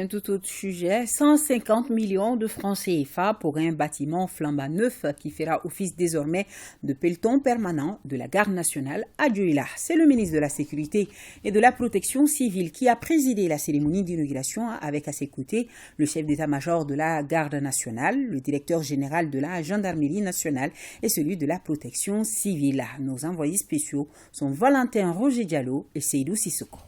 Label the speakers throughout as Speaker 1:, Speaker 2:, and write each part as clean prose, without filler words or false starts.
Speaker 1: Un tout autre sujet, 150 millions de francs CFA pour un bâtiment flambant neuf qui fera office désormais de peloton permanent de la garde nationale à Dioula. C'est le ministre de la Sécurité et de la Protection civile qui a présidé la cérémonie d'inauguration avec à ses côtés le chef d'état-major de la garde nationale, le directeur général de la gendarmerie nationale et celui de la protection civile. Nos envoyés spéciaux sont Valentin Roger Diallo et Seydou Sissoko.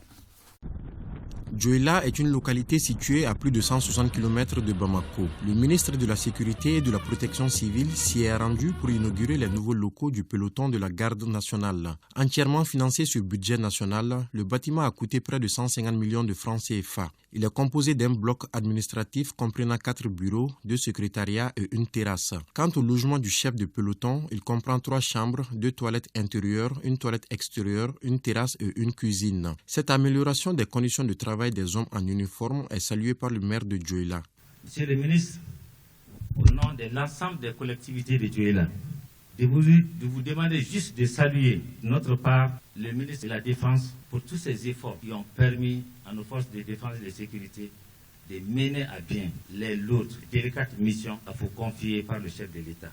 Speaker 2: Dioula est une localité située à plus de 160 km de Bamako. Le ministre de la Sécurité et de la Protection civile s'y est rendu pour inaugurer les nouveaux locaux du peloton de la garde nationale. Entièrement financé sur budget national, le bâtiment a coûté près de 150 millions de francs CFA. Il est composé d'un bloc administratif comprenant 4 bureaux, 2 secrétariats et une terrasse. Quant au logement du chef de peloton, il comprend 3 chambres, 2 toilettes intérieures, une toilette extérieure, une terrasse et une cuisine. Cette amélioration des conditions de travail des hommes en uniforme est saluée par le maire de Dioula.
Speaker 3: Monsieur le ministre, au nom de l'ensemble des collectivités de Dioula, de vous demander juste de saluer de notre part le ministre de la Défense pour tous ces efforts qui ont permis à nos forces de défense et de sécurité de mener à bien les lourdes et délicates missions qu'il faut confier par le chef de l'État.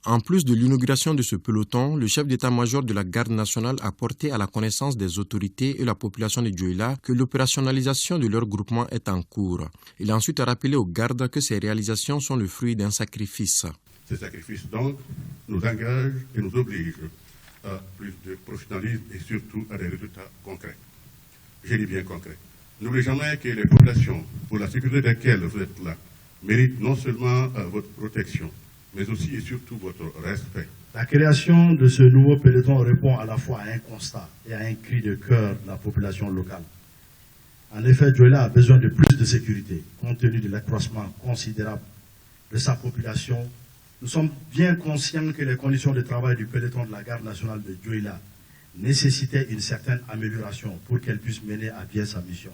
Speaker 2: En plus de l'inauguration de ce peloton, le chef d'état-major de la garde nationale a porté à la connaissance des autorités et la population de Dioula que l'opérationnalisation de leur groupement est en cours. Il a ensuite rappelé aux gardes que ces réalisations sont le fruit d'un sacrifice.
Speaker 4: Ces sacrifices donc nous engagent et nous obligent à plus de professionnalisme et surtout à des résultats concrets. Je dis bien concrets. N'oubliez jamais que les populations pour la sécurité desquelles vous êtes là méritent non seulement votre protection, mais aussi et surtout votre respect.
Speaker 5: La création de ce nouveau peloton répond à la fois à un constat et à un cri de cœur de la population locale. En effet, Dioula a besoin de plus de sécurité, compte tenu de l'accroissement considérable de sa population. Nous sommes bien conscients que les conditions de travail du peloton de la garde nationale de Dioula nécessitaient une certaine amélioration pour qu'elle puisse mener à bien sa mission.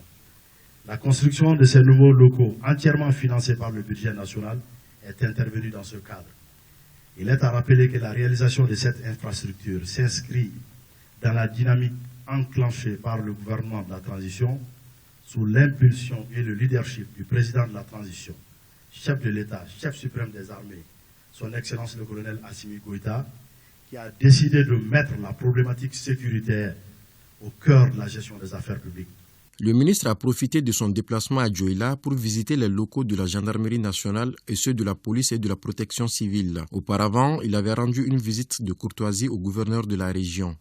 Speaker 5: La construction de ces nouveaux locaux, entièrement financés par le budget national, est intervenu dans ce cadre. Il est à rappeler que la réalisation de cette infrastructure s'inscrit dans la dynamique enclenchée par le gouvernement de la transition sous l'impulsion et le leadership du président de la transition, chef de l'État, chef suprême des armées, son Excellence le colonel Assimi Goïta, qui a décidé de mettre la problématique sécuritaire au cœur de la gestion des affaires publiques.
Speaker 2: Le ministre a profité de son déplacement à Dioula pour visiter les locaux de la gendarmerie nationale et ceux de la police et de la protection civile. Auparavant, il avait rendu une visite de courtoisie au gouverneur de la région.